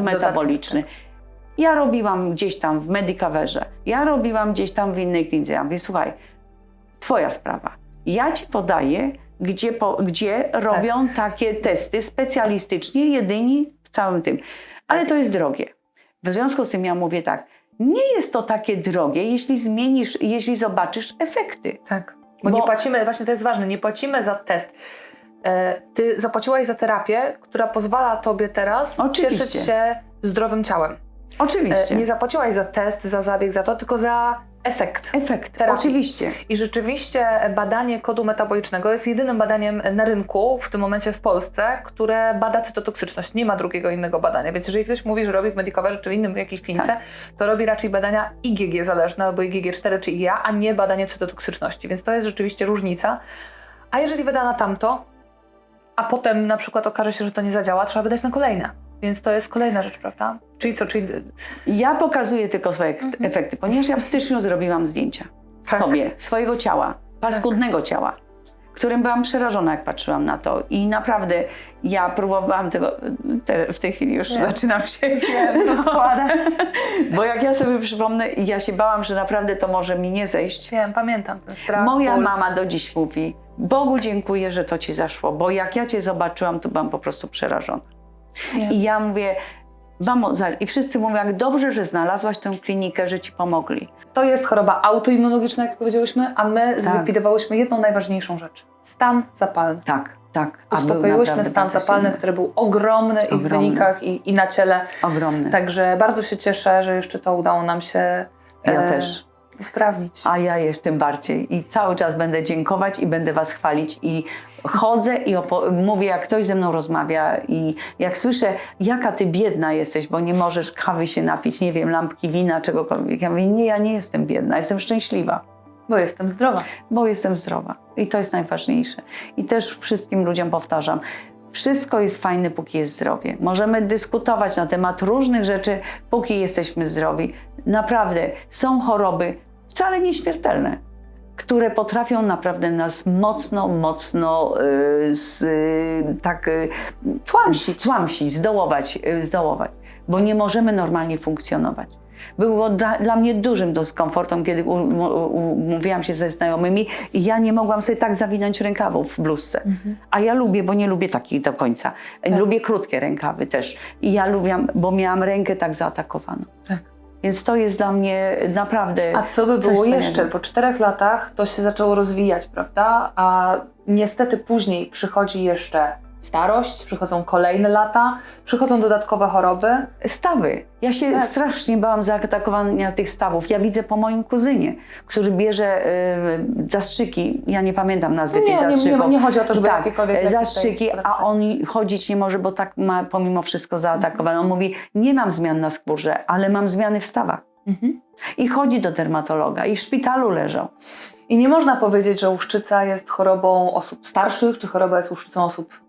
metaboliczny. Ja robiłam gdzieś tam w Medicoverze, ja robiłam gdzieś tam w innej klinice. Ja mówię, słuchaj, twoja sprawa. Ja ci podaję gdzie robią takie testy specjalistycznie, jedyni w całym tym. Ale to jest drogie. W związku z tym ja mówię tak, nie jest to takie drogie, jeśli zobaczysz efekty. Tak. Bo nie płacimy, właśnie to jest ważne, nie płacimy za test. Ty zapłaciłaś za terapię, która pozwala tobie teraz Oczywiście. cieszyć się zdrowym ciałem. Oczywiście. Nie zapłaciłaś za test, za zabieg, za to, tylko za efekt. Terapii. Oczywiście. I rzeczywiście badanie kodu metabolicznego jest jedynym badaniem na rynku w tym momencie w Polsce, które bada cytotoksyczność. Nie ma drugiego innego badania. Więc jeżeli ktoś mówi, że robi w Medicoverze czy w innym jakiejś klinice, to robi raczej badania IgG zależne, albo IgG4 czy IgA, a nie badanie cytotoksyczności. Więc to jest rzeczywiście różnica. A jeżeli wyda na tamto, a potem na przykład okaże się, że to nie zadziała, trzeba wydać na kolejne. Więc to jest kolejna rzecz, prawda? Czyli co? Ja pokazuję tylko swoje efekty, ponieważ ja w styczniu zrobiłam zdjęcia sobie, swojego ciała, paskudnego ciała, którym byłam przerażona, jak patrzyłam na to. I naprawdę ja próbowałam tego, w tej chwili już zaczynam się rozkładać. Bo jak ja sobie przypomnę, ja się bałam, że naprawdę to może mi nie zejść. Wiem, pamiętam ten strach. Moja mama do dziś mówi, Bogu dziękuję, że to ci zaszło, bo jak ja cię zobaczyłam, to byłam po prostu przerażona. I ja mówię, mamo, i wszyscy mówią, jak dobrze, że znalazłaś tę klinikę, że ci pomogli. To jest choroba autoimmunologiczna, jak powiedziałyśmy, a my zlikwidowałyśmy jedną najważniejszą rzecz. Stan zapalny. Tak. Uspokoiłyśmy stan zapalny, który był ogromny i w wynikach, i na ciele. Ogromny. Także bardzo się cieszę, że jeszcze to udało nam się też usprawnić. A ja jeszcze tym bardziej. I cały czas będę dziękować i będę was chwalić. I chodzę i mówię, jak ktoś ze mną rozmawia i jak słyszę, jaka ty biedna jesteś, bo nie możesz kawy się napić, nie wiem, lampki wina, czegokolwiek. Ja mówię, nie, ja nie jestem biedna, jestem szczęśliwa. Bo jestem zdrowa. Bo jestem zdrowa. I to jest najważniejsze. I też wszystkim ludziom powtarzam, wszystko jest fajne, póki jest zdrowie. Możemy dyskutować na temat różnych rzeczy, póki jesteśmy zdrowi. Naprawdę, są choroby wcale nieśmiertelne, które potrafią naprawdę nas mocno tłamsić, zdołować, bo nie możemy normalnie funkcjonować. Było dla mnie dużym dyskomfortem, kiedy umówiłam się ze znajomymi i ja nie mogłam sobie tak zawinąć rękawów w bluzce. A ja lubię, bo nie lubię takich do końca. Lubię krótkie rękawy też. I ja lubiłam, bo miałam rękę tak zaatakowaną. Więc to jest dla mnie naprawdę. A co by było jeszcze? Po 4 latach to się zaczęło rozwijać, prawda? A niestety później przychodzi jeszcze starość, przychodzą kolejne lata, przychodzą dodatkowe choroby. Stawy. Ja się strasznie bałam zaatakowania tych stawów. Ja widzę po moim kuzynie, który bierze zastrzyki. Ja nie pamiętam nazwy tych zastrzyków. Nie chodzi o to, żeby jakiekolwiek zastrzyki, a on chodzić nie może, bo tak ma pomimo wszystko zaatakowane. On mówi, nie mam zmian na skórze, ale mam zmiany w stawach. I chodzi do dermatologa i w szpitalu leżał. I nie można powiedzieć, że łuszczyca jest chorobą osób starszych, czy choroba jest łuszczycą osób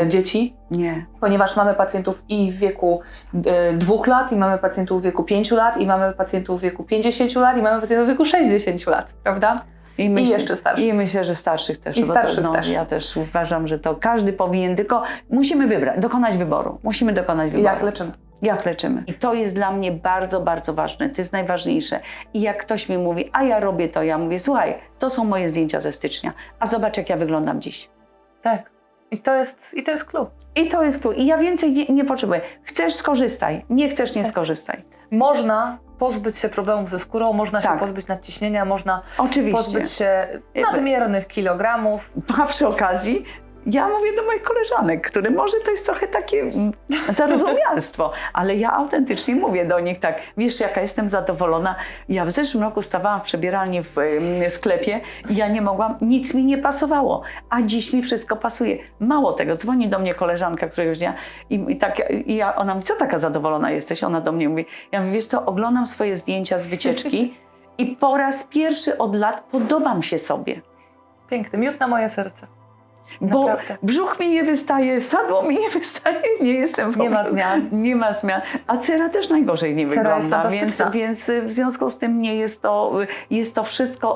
dzieci. Nie. Ponieważ mamy pacjentów i w wieku 2 lat, i mamy pacjentów w wieku 5 lat, i mamy pacjentów w wieku 50 lat, i mamy pacjentów w wieku 60 lat, prawda? I jeszcze starszych. I myślę, że starszych też. I starszych też. Ja też uważam, że to każdy powinien, tylko musimy dokonać wyboru. Musimy dokonać wyboru. Jak leczymy. Jak leczymy. I to jest dla mnie bardzo, bardzo ważne. To jest najważniejsze. I jak ktoś mi mówi, a ja robię to, ja mówię, słuchaj, to są moje zdjęcia ze stycznia, a zobacz, jak ja wyglądam dziś. Tak. I to jest clue. I to jest clue. I ja więcej nie potrzebuję. Chcesz, skorzystaj. Nie chcesz, nie skorzystaj. Można pozbyć się problemów ze skórą, można się pozbyć nadciśnienia, można pozbyć się nadmiernych kilogramów. A przy okazji ja mówię do moich koleżanek, które może to jest trochę takie zarozumialstwo, ale ja autentycznie mówię do nich tak, wiesz, jaka jestem zadowolona. Ja w zeszłym roku stawałam w przebieralni w sklepie i ja nie mogłam, nic mi nie pasowało, a dziś mi wszystko pasuje. Mało tego, dzwoni do mnie koleżanka któregoś dnia ona mówi, co taka zadowolona jesteś? Ona do mnie mówi, ja mówię, wiesz co, oglądam swoje zdjęcia z wycieczki i po raz pierwszy od lat podobam się sobie. Piękny, miód na moje serce. Bo naprawdę. Brzuch mi nie wystaje, sadło mi nie wystaje, nie jestem Nie ma zmian. Nie ma zmian. A cera też najgorzej nie wygląda, więc w związku z tym nie jest to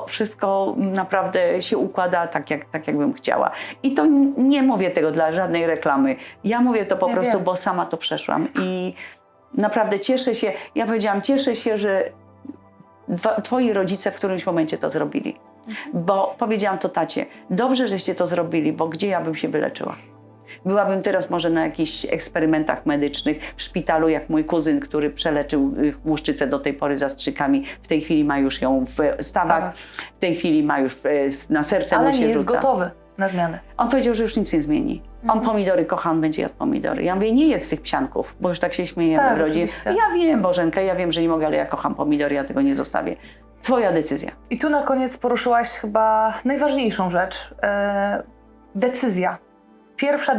wszystko naprawdę się układa tak jakbym chciała. I to nie mówię tego dla żadnej reklamy. Ja mówię to po prostu, bo sama to przeszłam. I naprawdę cieszę się, ja powiedziałam, cieszę się, że twoi rodzice w którymś momencie to zrobili. Bo powiedziałam to tacie, dobrze, żeście to zrobili, bo gdzie ja bym się wyleczyła? Byłabym teraz może na jakichś eksperymentach medycznych w szpitalu, jak mój kuzyn, który przeleczył łuszczycę do tej pory zastrzykami. W tej chwili ma już ją w stawach, w tej chwili ma już na serce Ale mu się nie jest rzuca. gotowy na zmiany. On powiedział, że już nic nie zmieni. On pomidory kocha, on będzie jadł pomidory. Ja mówię, nie jedz tych psianków, bo już tak się śmiejemy Tak, w rodzinie. oczywiście. Ja wiem, Bożenka, ja wiem, że nie mogę, ale ja kocham pomidory, ja tego nie zostawię. Twoja decyzja. I tu na koniec poruszyłaś chyba najważniejszą rzecz. Decyzja. Pierwsza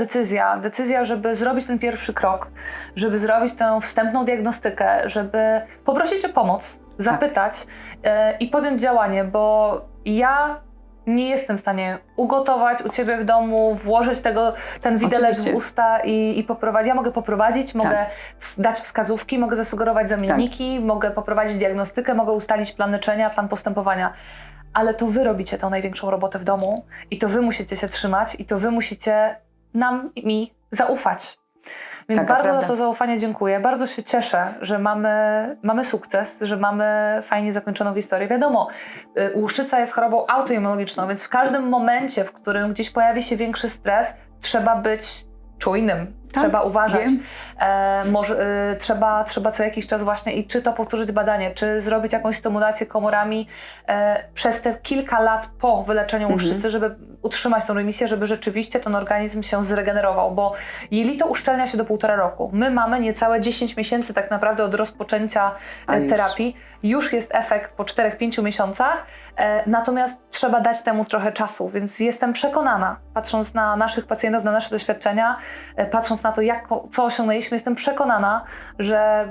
decyzja, żeby zrobić ten pierwszy krok, żeby zrobić tę wstępną diagnostykę, żeby poprosić o pomoc, zapytać i podjąć działanie, bo ja nie jestem w stanie ugotować u Ciebie w domu, włożyć ten widelec Oczywiście. w usta i poprowadzić. Ja mogę poprowadzić, mogę dać wskazówki, mogę zasugerować zamienniki, mogę poprowadzić diagnostykę, mogę ustalić plan leczenia, plan postępowania. Ale to Wy robicie tą największą robotę w domu i to Wy musicie się trzymać i to Wy musicie mi zaufać. Więc Taka bardzo prawda. za to zaufanie dziękuję. Bardzo się cieszę, że mamy sukces, że mamy fajnie zakończoną historię. Wiadomo, łuszczyca jest chorobą autoimmunologiczną, więc w każdym momencie, w którym gdzieś pojawi się większy stres, trzeba być czujnym. Tak, Trzeba uważać. wiem. Trzeba co jakiś czas właśnie i czy to powtórzyć badanie, czy zrobić jakąś stymulację komorami przez te kilka lat po wyleczeniu łuszczycy, żeby utrzymać tą remisję, żeby rzeczywiście ten organizm się zregenerował, bo jelito uszczelnia się do 1,5 roku. My mamy niecałe 10 miesięcy tak naprawdę od rozpoczęcia terapii. Już jest efekt po 4-5 miesiącach, natomiast trzeba dać temu trochę czasu, więc jestem przekonana, patrząc na naszych pacjentów, na nasze doświadczenia, patrząc na to, co osiągnęliśmy, jestem przekonana, że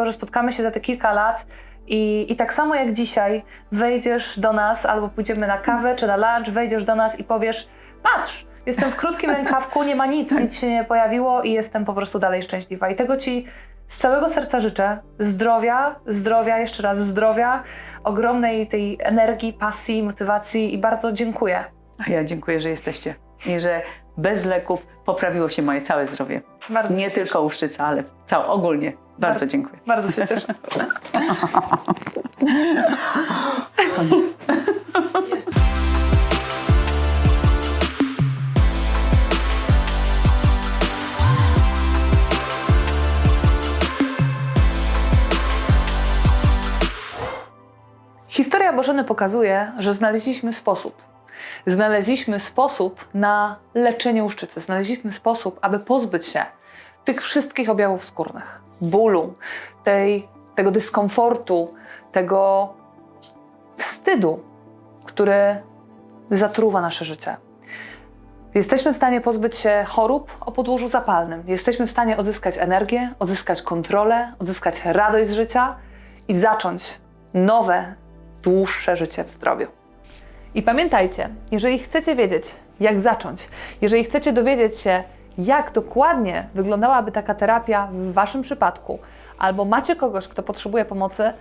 że spotkamy się za te kilka lat i tak samo jak dzisiaj wejdziesz do nas albo pójdziemy na kawę czy na lunch, wejdziesz do nas i powiesz, patrz, jestem w krótkim rękawku, nie ma nic się nie pojawiło i jestem po prostu dalej szczęśliwa. I tego Ci z całego serca życzę. Zdrowia, jeszcze raz zdrowia, ogromnej tej energii, pasji, motywacji i bardzo dziękuję. A ja dziękuję, że jesteście i że bez leków poprawiło się moje całe zdrowie. Bardzo Nie się cieszę. tylko łuszczyca, ale ogólnie. Bardzo dziękuję. Bardzo się cieszę. Historia Bożeny pokazuje, że znaleźliśmy sposób. Znaleźliśmy sposób na leczenie łuszczycy. Znaleźliśmy sposób, aby pozbyć się tych wszystkich objawów skórnych. Bólu, tego dyskomfortu, tego wstydu, który zatruwa nasze życie. Jesteśmy w stanie pozbyć się chorób o podłożu zapalnym. Jesteśmy w stanie odzyskać energię, odzyskać kontrolę, odzyskać radość z życia i zacząć nowe, dłuższe życie w zdrowiu. I pamiętajcie, jeżeli chcecie wiedzieć, jak zacząć, jeżeli chcecie dowiedzieć się, jak dokładnie wyglądałaby taka terapia w Waszym przypadku, albo macie kogoś, kto potrzebuje pomocy,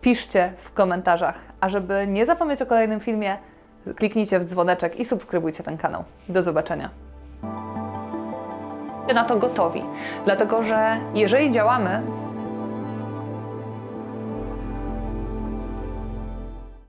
piszcie w komentarzach. A żeby nie zapomnieć o kolejnym filmie, kliknijcie w dzwoneczek i subskrybujcie ten kanał. Do zobaczenia. Na to gotowi, dlatego że jeżeli działamy,